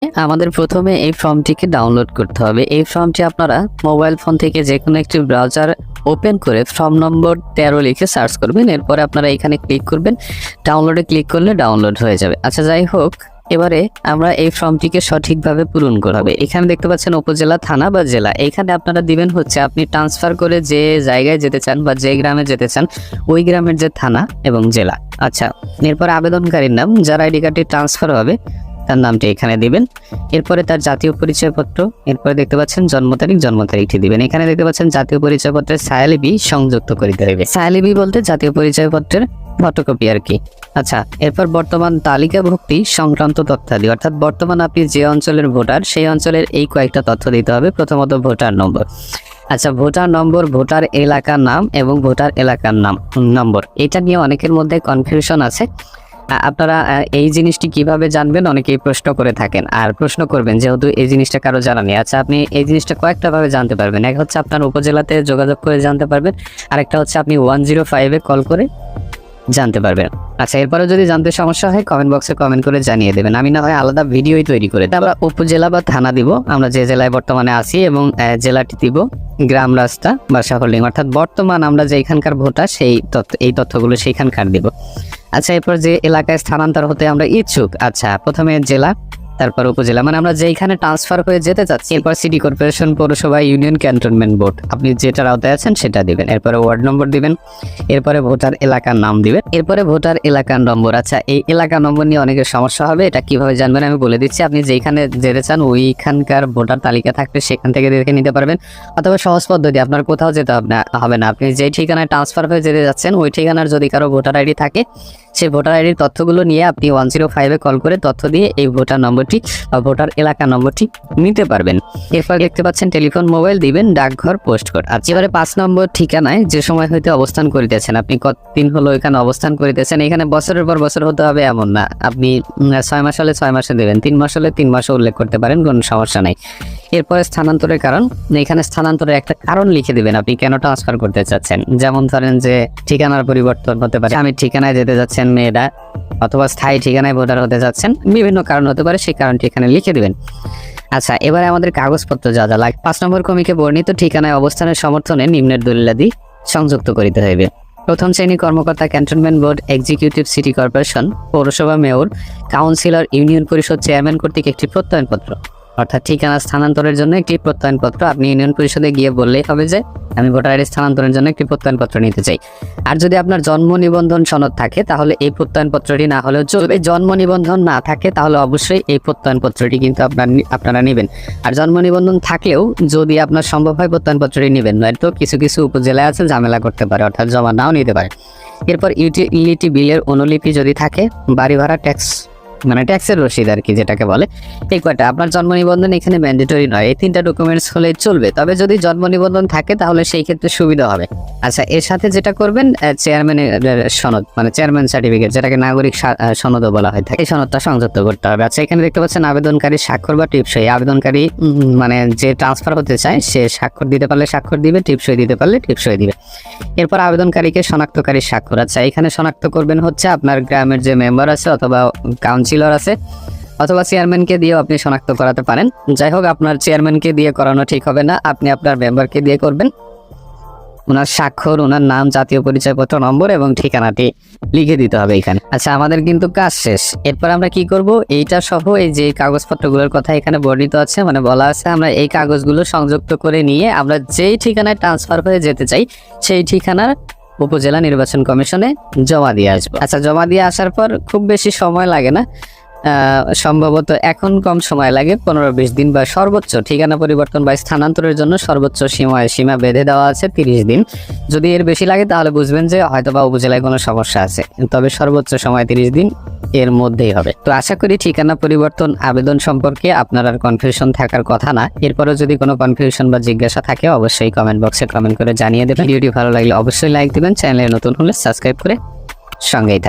আমাদের প্রথমে এই ফর্মটিকে ডাউনলোড করতে হবে। এই ফর্মটি আপনারা মোবাইল ফোন থেকে যে কোনো একটি ব্রাউজার ওপেন করে ফর্ম নম্বর 13 লিখে সার্চ করবেন। এরপরে আপনারা এখানে ক্লিক করবেন, ডাউনলোডে ক্লিক করলে ডাউনলোড হয়ে যাবে। আচ্ছা, যাই হোক, এবারে আমরা এই ফর্মটিকে সঠিকভাবে পূরণ করা হবে। এখানে দেখতে পাচ্ছেন উপজেলা, থানা বা জেলা। এখানে আপনারা দিবেন হচ্ছে আপনি ট্রান্সফার করে যে জায়গায় যেতে চান বা যে গ্রামে যেতে চান ওই গ্রামের যে থানা এবং জেলা। আচ্ছা, এরপর আবেদনকারীর নাম, যার আইডি কার্ডটি ট্রান্সফার হবে তার নামটি এখানে দিবেন। এরপরে তার জাতীয় পরিচয়পত্র, এরপরে দেখতে পাচ্ছেন জন্ম তারিখটি দিবেন। এখানে দেখতে পাচ্ছেন জাতীয় পরিচয়পত্রের ছায়ালিপি সংযুক্ত করিতে হবে। ছায়ালিপি বলতে জাতীয় পরিচয়পত্রের ফটোকপি আর কি। আচ্ছা, এরপর বর্তমান তালিকাভুক্তি সংক্রান্ত তথ্যাদি, অর্থাৎ বর্তমান আপনি যে অঞ্চলের ভোটার সেই অঞ্চলের এই কয়েকটা তথ্য দিতে হবে। প্রথমত ভোটার নম্বর। আচ্ছা, ভোটার নম্বর, ভোটার এলাকার নাম এবং ভোটার এলাকার নম্বর, এটা নিয়ে অনেকের মধ্যে কনফিউশন আছে। আপনারা এই জিনিসটি কিভাবে জানবেন অনেকেই প্রশ্ন করে থাকেন, আর প্রশ্ন করবেন যেহেতু এই জিনিসটা কারো জানা নেই। আচ্ছা, আপনি এই জিনিসটা কয়েকটা ভাবে জানতে পারবেন। এক হচ্ছে আপনার উপজেলাতে যোগাযোগ করে জানতে পারবেন, আরেকটা হচ্ছে আপনি 105-এ কল করে জানতে পারবেন। আচ্ছা, এরপরে যদি জানতে সমস্যা হয় কমেন্ট বক্সে কমেন্ট করে জানিয়ে দেবেন, আমি না হয় আলাদা ভিডিওই তৈরি করে। আমরা উপজেলা বা থানা দিব, আমরা যে জেলায় বর্তমানে আছি, এবং জেলাটি দিব গ্রাম, রাস্তা, বাসা, হোল্ডিং, অর্থাৎ বর্তমান আমরা যে এখানকার ভোটার সেই এই তথ্যগুলো সেইখানকার দিব। আচ্ছা, এরপর যে এলাকায় স্থানান্তর হতে আমরা ইচ্ছুক, আচ্ছা প্রথমে জেলা, তারপর উপজেলা, মানে আমরা যেখানে ট্রান্সফার হয়ে যেতে চাচ্ছি। এরপর সিটি কর্পোরেশন, পৌরসভা, ইউনিয়ন, ক্যান্টনমেন্ট বোর্ড, আপনি যেটার আওতায় আছেন সেটা দিবেন। এরপরে ওয়ার্ড নম্বর দিবেন, এরপরে ভোটার এলাকার নাম দিবেন, এরপরে ভোটার এলাকার নম্বর। আচ্ছা, এই এলাকা নম্বর নিয়ে অনেকের সমস্যা হবে, এটা কিভাবে জানবেন আমি বলে দিচ্ছি। আপনি যেখানে যেতে চান ওইখানকার ভোটার তালিকা থাকলে সেখান থেকে দেখে নিতে পারবেন, অথবা সহজ পদ্ধতি, আপনার কোথাও যেতে হবে না। আপনি যে ঠিকানায় ট্রান্সফার হয়ে যেতে যাচ্ছেন ওই ঠিকানার যদি কারো ভোটার আইডি থাকে, সেই ভোটার আইডির তথ্যগুলো নিয়ে আপনি 105-এ কল করে তথ্য দিয়ে এই ভোটার নম্বরটি বা ভোটার এলাকা নম্বরটি নিতে পারবেন। এরপর দেখতে পাচ্ছেন টেলিফোন, মোবাইল দিবেন, ডাকঘর, পোস্ট কোড। আচ্ছা, এবারে 5 নম্বর ঠিকানায় যে সময় হইতে অবস্থান করিতেছেন, আপনি কতদিন হলো এখানে অবস্থান করিতেছেন। এখানে বছরের পর বছর হতে হবে এমন না, আপনি 6 মাস হলে 6 মাসে দেবেন, 3 মাস হলে 3 মাসে উল্লেখ করতে পারেন, কোনো সমস্যা নাই। এরপরে স্থানান্তরের কারণ, এখানে স্থানান্তরের একটা কারণ লিখে দিবেন, আপনি কেন ট্রান্সফার করতে চাচ্ছেন। যেমন ধরেন যে ঠিকানার পরিবর্তন হতে পারে, আমি ঠিকানায় যেতে যাচ্ছেন মেয়েরা, অথবা স্থায়ী ঠিকানায় ভোটার হতে যাচ্ছেন, বিভিন্ন কারণ হতে পারে, সেই কারণটি এখানে লিখে দিবেন। আচ্ছা, এবারে আমাদের কাগজপত্র যা যা লাগে। 5 নম্বর ক্রমিকে বর্ণিত ঠিকানায় অবস্থানের সমর্থনে নিম্নের দলিলাদি সংযুক্ত করিতে হইবে। প্রথম শ্রেণী কর্মকর্তা, cantonment board, executive, city corporation, পৌরসভা, মেয়র, কাউন্সিলর, ইউনিয়ন পরিষদ চেয়ারম্যান কর্তৃক একটি প্রত্যয়নপত্র, অর্থাৎ ঠিকানা স্থানান্তরের জন্য একটি প্রত্যয়নপত্র। আপনি ইউনিয়ন পরিষদে গিয়ে বললেই হবে যে আমি ভোটার আইডি স্থানান্তরের জন্য একটি প্রত্যয়নপত্র নিতে চাই। আর যদি আপনার জন্ম নিবন্ধন সনদ থাকে তাহলে এই প্রত্যয়নপত্রটি না হলেও চলবে। জন্ম নিবন্ধন না থাকে তাহলে অবশ্যই এই প্রত্যয়নপত্রটি কিন্তু আপনারা নেবেন। আর জন্ম নিবন্ধন থাকলেও যদি আপনার সম্ভব হয় প্রত্যয়নপত্রটি নেবেন, নয়তো কিছু কিছু উপজেলায় আছে ঝামেলা করতে পারে, অর্থাৎ জমা নাও নিতে পারে। এরপর ইউটিলিটি বিলের অনুলিপি যদি থাকে, বাড়ি ভাড়া, ট্যাক্স মানে ট্যাক্সের রসিদ আর কি যেটাকে বলে, এই কয়টা। আপনার জন্ম নিবন্ধন এখানে ম্যান্ডেটরি নয়, এই 3টা ডকুমেন্টস হলে চলবে, তবে যদি জন্ম নিবন্ধন থাকে তাহলে সেই ক্ষেত্রে সুবিধা হবে। আচ্ছা, এর সাথে যেটা করবেন চেয়ারম্যানের সনদ, মানে চেয়ারম্যান সার্টিফিকেট, যেটাকে নাগরিক সনদও বলা হয় থাকে, এই সনদটা সংযুক্ত করতে হবে। আচ্ছা, এখানে দেখতে পাচ্ছেন আবেদনকারী স্বাক্ষর বা টিপসই। আবেদনকারী মানে যে ট্রান্সফার হতে চায় সে স্বাক্ষর দিতে পারলে স্বাক্ষর দিবে, টিপসই দিতে পারলে টিপসই দিবে। এরপর আবেদনকারীকে শনাক্তকারী স্বাক্ষর। আচ্ছা, এখানে শনাক্ত করবেন হচ্ছে আপনার গ্রামের যে মেম্বার আছে, অথবা কাউন্সিলর আছে, অথবা চেয়ারম্যানকে দিয়েও আপনি শনাক্ত করাতে পারেন। যাই হোক, আপনার চেয়ারম্যানকে দিয়ে করানো ঠিক হবে না, আপনি আপনার মেম্বারকে দিয়ে করবেন। ওনার স্বাক্ষর, ওনার নাম, জাতীয় পরিচয়পত্র নম্বর এবং ঠিকানাটি লিখে দিতে হবে এখানে। আচ্ছা, আমাদের কিন্তু কাজ শেষ। এরপর আমরা কি করব, এইটা সহ এই যে কাগজপত্রগুলোর কথা এখানে বর্ণিত আছে, মানে বলা আছে, আমরা এই কাগজগুলো সংযুক্ত করে নিয়ে আমরা যেই ঠিকানায় ট্রান্সফার হয়ে যেতে চাই সেই ঠিকানার উপজেলা নির্বাচন কমিশনে জমা দিয়ে আসবো। আচ্ছা, জমা দিয়ে আসার পর খুব বেশি সময় লাগে না, সম্ভবত এখন কম সময় লাগে, 15-20 দিন, বা সর্বোচ্চ ঠিকানা পরিবর্তন বা স্থানান্তরের জন্য সর্বোচ্চ সীমা বেঁধে দেওয়া আছে 30 দিন। যদি এর বেশি লাগে তাহলে বুঝবেন যে হয়তোবা উপজেলায় কোনো সমস্যা আছে, তবে সর্বোচ্চ সময় 30 দিন এর মধ্যেই হবে। তো আশা করি ঠিকানা পরিবর্তন আবেদন সম্পর্কে আপনার আর কনফিউশন থাকার কথা না। এরপরও যদি কোনো কনফিউশন বা জিজ্ঞাসা থাকে অবশ্যই কমেন্ট বক্সে কমেন্ট করে জানিয়ে দেবেন। ভিডিওটি ভালো লাগলে অবশ্যই লাইক দিবেন, চ্যানেলে নতুন হলে সাবস্ক্রাইব করে সঙ্গেই থাকবেন।